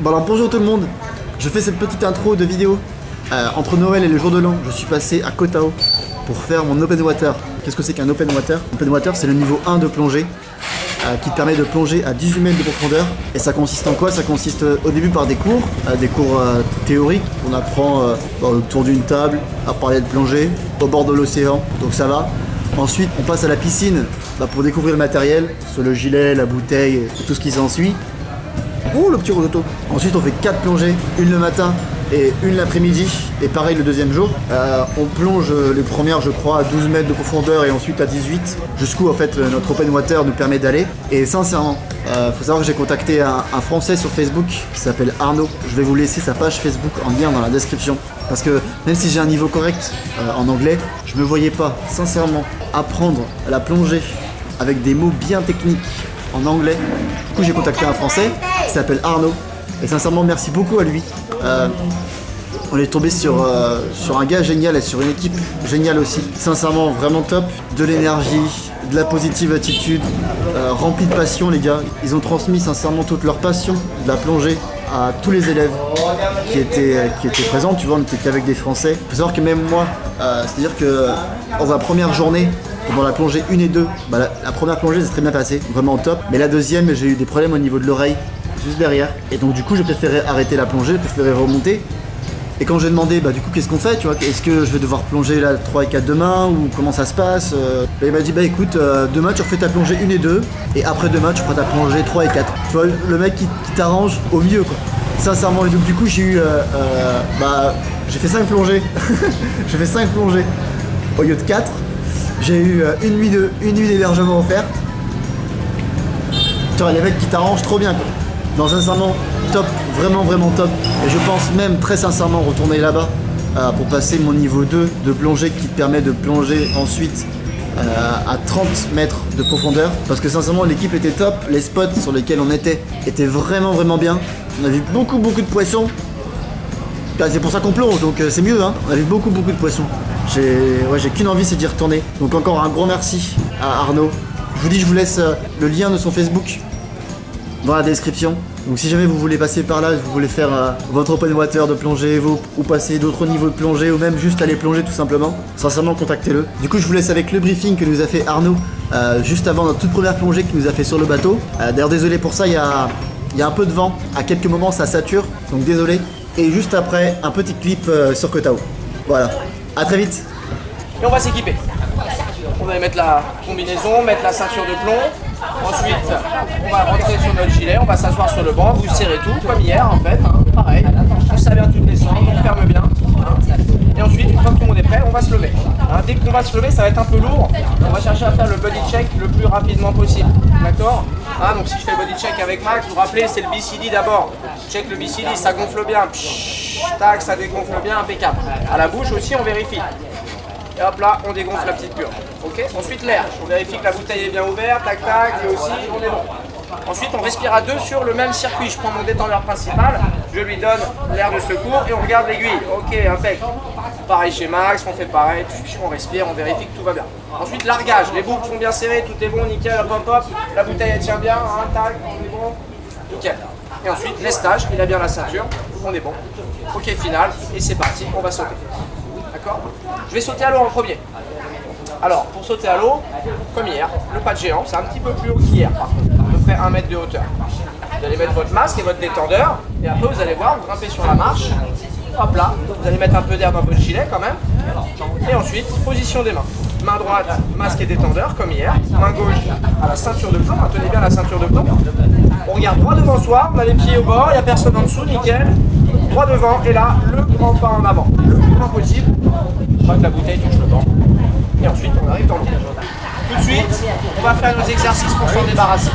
Bon alors bonjour tout le monde, je fais cette petite intro de vidéo. Entre Noël et le jour de l'an, je suis passé à Koh Tao pour faire mon open water. Qu'est-ce que c'est qu'un open water? Open water, c'est le niveau 1 de plongée qui te permet de plonger à 18 mètres de profondeur. Et ça consiste en quoi? Ça consiste au début par des cours théoriques. On apprend autour d'une table à parler de plongée au bord de l'océan, donc ça va. Ensuite, on passe à la piscine pour découvrir le matériel, sur le gilet, la bouteille et tout ce qui s'ensuit. Oh, le petit rototo. Ensuite, on fait 4 plongées, une le matin et une l'après-midi, et pareil le deuxième jour. On plonge les premières, je crois, à 12 mètres de profondeur et ensuite à 18, jusqu'où en fait notre open water nous permet d'aller. Et sincèrement, faut savoir que j'ai contacté un Français sur Facebook qui s'appelle Arnaud. Je vais vous laisser sa page Facebook en lien dans la description. Parce que même si j'ai un niveau correct en anglais, je me voyais pas, sincèrement, apprendre la plongée avec des mots bien techniques en anglais. Du coup, j'ai contacté un Français qui s'appelle Arnaud. Et sincèrement, merci beaucoup à lui. On est tombé sur un gars génial et sur une équipe géniale aussi. Sincèrement, vraiment top. De l'énergie, de la positive attitude, rempli de passion les gars. Ils ont transmis sincèrement toute leur passion de la plongée à tous les élèves qui étaient présents. Tu vois, on n'était qu'avec des Français. Il faut savoir que même moi, c'est-à-dire que dans la première journée, pendant la plongée 1 et 2, la première plongée c'est très bien passé, vraiment top. Mais la deuxième, j'ai eu des problèmes au niveau de l'oreille, juste derrière. Et donc du coup, j'ai préféré arrêter la plongée, j'ai préféré remonter. Et quand j'ai demandé, du coup, qu'est-ce qu'on fait, tu vois, est-ce que je vais devoir plonger là 3 et 4 demain, ou comment ça se passe, il m'a dit, écoute, demain tu refais ta plongée 1 et 2, et après demain tu feras ta plongée 3 et 4. Tu vois, le mec qui t'arrange au mieux, quoi. Sincèrement, et donc du coup, j'ai eu, j'ai fait 5 plongées. J'ai fait 5 plongées au lieu de 4. J'ai eu une nuit d'hébergement offerte. Tu vois, les mecs qui t'arrangent trop bien, quoi. Non, sincèrement, top, vraiment top. Et je pense même très sincèrement retourner là-bas pour passer mon niveau 2 de plongée qui te permet de plonger ensuite à 30 mètres de profondeur. Parce que sincèrement, l'équipe était top. Les spots sur lesquels on était étaient vraiment bien. On a vu beaucoup de poissons. C'est pour ça qu'on plonge, donc c'est mieux, hein. On a vu beaucoup de poissons. J'ai qu'une envie, c'est d'y retourner. Donc encore un gros merci à Arnaud. Je vous dis, je vous laisse le lien de son Facebook dans la description. Donc si jamais vous voulez passer par là, vous voulez faire votre open water de plongée, ou passer d'autres niveaux de plongée, ou même juste aller plonger tout simplement, sincèrement contactez-le. Du coup je vous laisse avec le briefing que nous a fait Arnaud juste avant notre toute première plongée qu'il nous a fait sur le bateau. D'ailleurs désolé pour ça, il y a un peu de vent, à quelques moments ça sature, donc désolé. Et juste après, un petit clip sur Koh Tao. Voilà, à très vite. Et on va s'équiper. On va mettre la combinaison, mettre la ceinture de plomb. Ensuite, on va rentrer sur notre gilet, on va s'asseoir sur le banc, vous serrez tout, comme hier en fait, hein, pareil. On s'avère toutes les sangles, on ferme bien. Hein. Et ensuite, une fois que tout le monde est prêt, on va se lever. Hein. Dès qu'on va se lever, ça va être un peu lourd. On va chercher à faire le body check le plus rapidement possible. D'accord, hein, donc si je fais le body check avec Max, vous vous rappelez, c'est le BCD d'abord. Check le BCD, ça gonfle bien. Pshhh, tac, ça dégonfle bien, impeccable. À la bouche aussi, on vérifie. Et hop là, on dégonfle la petite pure. Ok. Ensuite l'air, on vérifie que la bouteille est bien ouverte, tac tac, et aussi on est bon. Ensuite on respire à deux sur le même circuit. Je prends mon détendeur principal, je lui donne l'air de secours et on regarde l'aiguille. Ok, impec. Pareil chez Max, on fait pareil, on respire, on vérifie que tout va bien. Ensuite largage, les boucles sont bien serrées, tout est bon, nickel, hop hop hop. La bouteille elle tient bien, hein, tac, on est bon, nickel. Et ensuite lestage, il a bien la ceinture, on est bon. Ok, final, et c'est parti, on va sauter. D'accord? Je vais sauter à l'eau en premier. Alors, pour sauter à l'eau, comme hier, le pas de géant, c'est un petit peu plus haut qu'hier, par contre, à peu près 1 mètre de hauteur. Vous allez mettre votre masque et votre détendeur, et après vous allez voir, vous grimpez sur la marche, hop là, vous allez mettre un peu d'air dans votre gilet quand même, et ensuite, position des mains. Main droite, masque et détendeur, comme hier, main gauche à la ceinture de plomb, tenez bien la ceinture de plomb. On regarde droit devant soi, on a les pieds au bord, il n'y a personne en dessous, nickel. Droit devant, et là, le grand pas en avant, le plus grand possible. Je crois que la bouteille touche le banc. Et ensuite, on arrive dans le village. Tout de suite, on va faire nos exercices pour s'en débarrasser.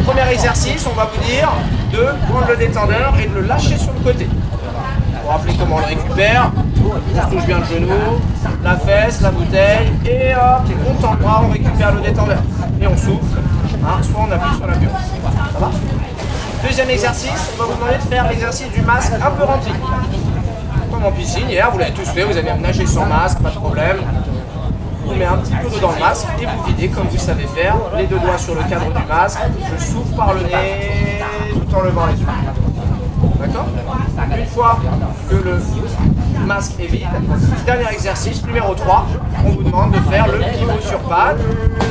Premier exercice, on va vous dire de prendre le détendeur et de le lâcher sur le côté. Vous vous rappelez comment on le récupère. On se touche bien le genou, la fesse, la bouteille, et hop, et on tend le bras, on récupère le détendeur. Et on souffle, hein, soit on appuie sur la bulle. Ça va? Deuxième exercice, on va vous demander de faire l'exercice du masque un peu rempli. Comme en piscine, hier, vous l'avez tous fait, vous avez nagé sans masque, pas de problème. Vous mettez un petit peu d'eau dans le masque et vous videz comme vous savez faire. Les deux doigts sur le cadre du masque, je souffle par le nez tout en levant les yeux. D'accord? Une fois que le masque est vide, dernier exercice, numéro 3, on vous demande de faire le pivot sur pattes,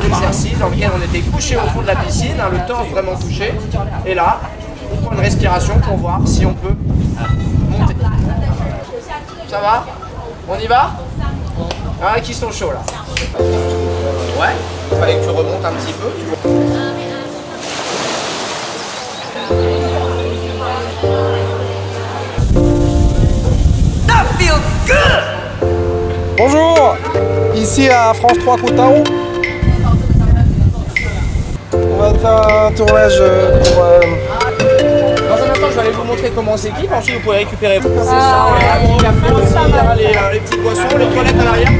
l'exercice dans lequel on était couché au fond de la piscine, hein, le torse vraiment touché, et là, on prend une respiration pour voir si on peut monter. Ça va? On y va? Ah, qui sont chauds là? Ouais, il fallait que tu remontes un petit peu. Bonjour, ici à France 3 Cotao. On va faire un tournage pour... Dans un instant, je vais aller vous montrer comment on s'équipe. Ensuite, vous pouvez récupérer les petites boissons, les toilettes à l'arrière.